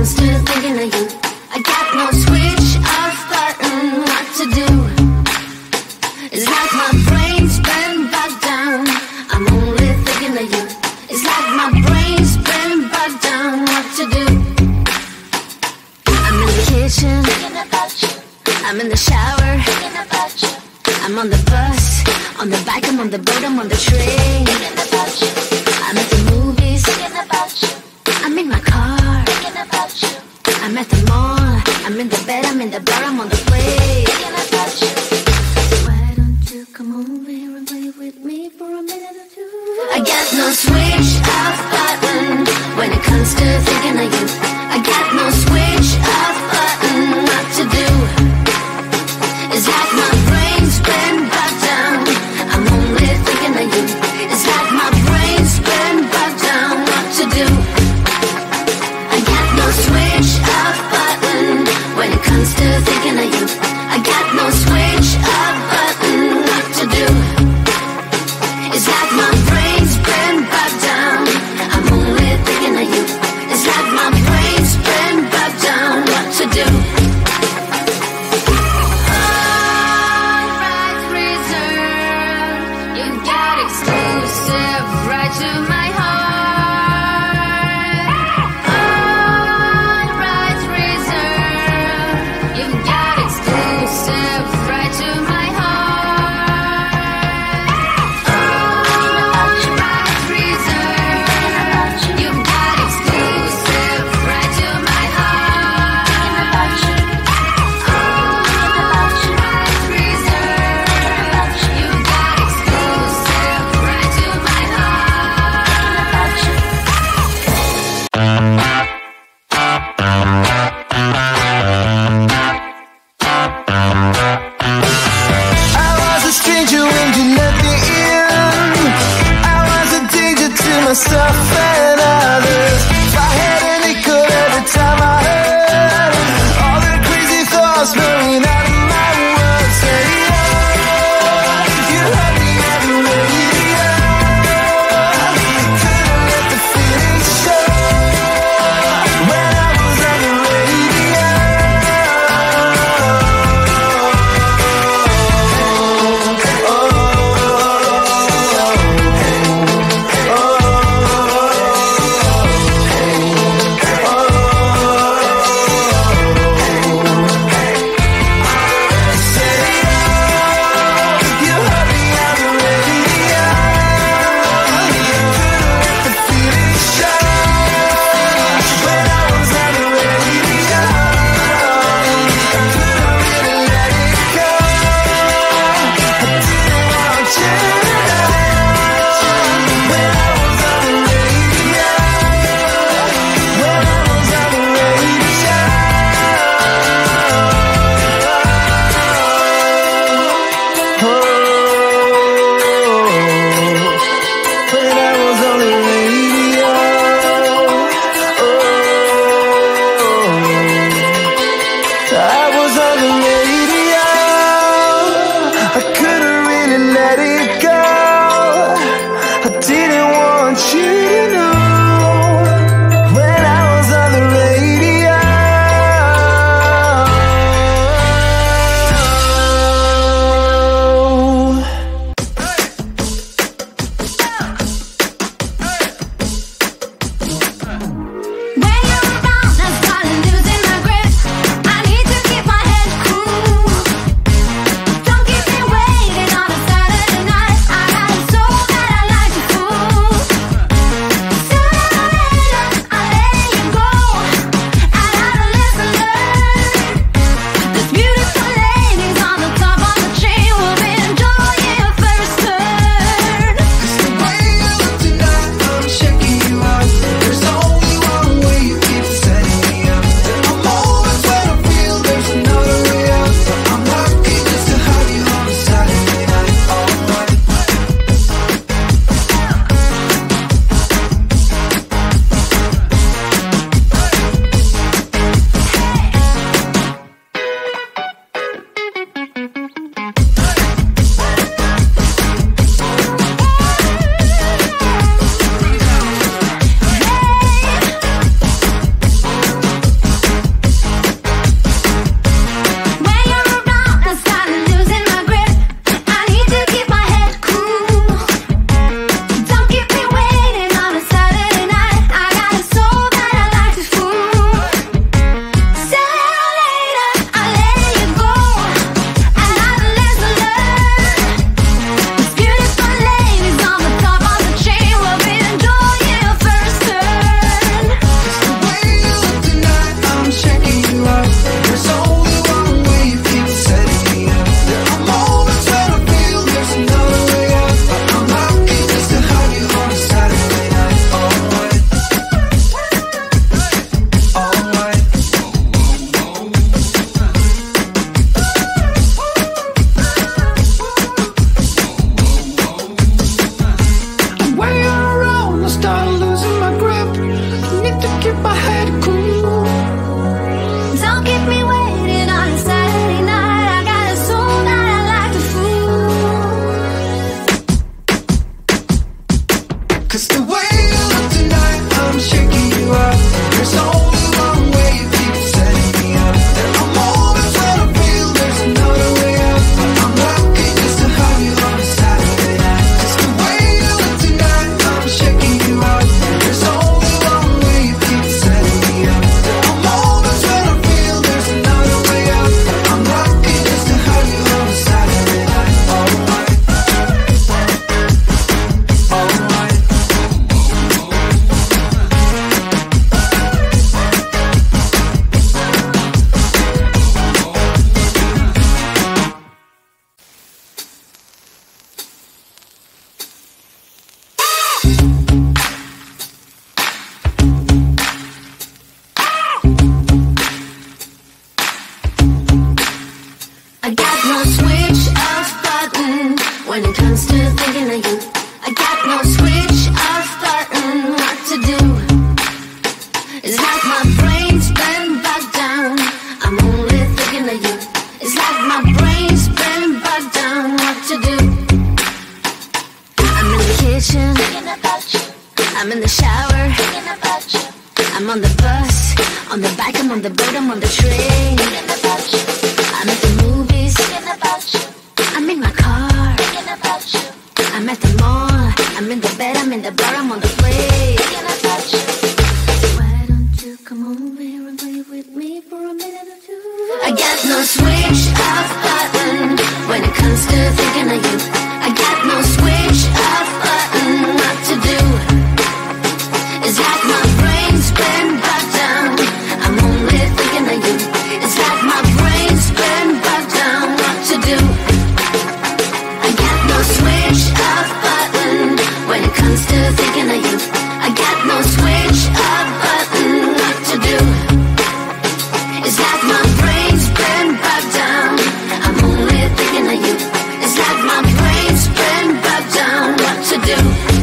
comes to thinking of you, I got no switch off button. What to do? It's like my brain's been bogged down. I'm only thinking of you. It's like my brain's been bogged down. What to do? I'm in the kitchen, thinking about you. I'm in the shower, thinking about you. I'm on the bus, on the bike, I'm on the boat, I'm on the train, thinking about you. I'm at the movies, thinking about you. I'm in my car, thinking about you. I'm at the mall, I'm in the bed, I'm in the bar, I'm on the plane, thinking about you. Why don't you come over here and play with me for a minute or two? I got no switch off button when it comes to thinking of you. I got no switch off button. What to do? It's like my brain's been bogged down. I'm only thinking of you. It's like my brain's been bogged down. What to do? I got no switch off button when it comes to thinking of you. I got no switch off button. What to do? It's like my brain's been bogged down. I'm only thinking of you. It's like my I got no switch off button when it comes to thinking of you. I got no switch off button what to do. It's like my brain's been bogged down. I'm only thinking of you. It's like my brain's been bogged down what to do. I'm in the kitchen thinking about you. I'm in the shower thinking about you. I'm on the bus, on the bike, I'm on the boat, I'm on the train thinking about you. I'm at the movies thinking about you. I'm in my car thinking about you. I'm at the mall, I'm in the bed, I'm in the bar, I'm on the plane thinking about you. Why don't you come over here and play with me for a minute or two? I got no switch off button when it comes to thinking of you. I got no switch off button what to do. It's like my brain's been bogged down. I'm only thinking of you. It's like my brain's been bogged down what to do. I got no switch off button when it comes to thinking of you. I got no switch off button what to do. It's like my brain's been bogged down. I'm only thinking of you. It's like my brain's been bogged down what to do.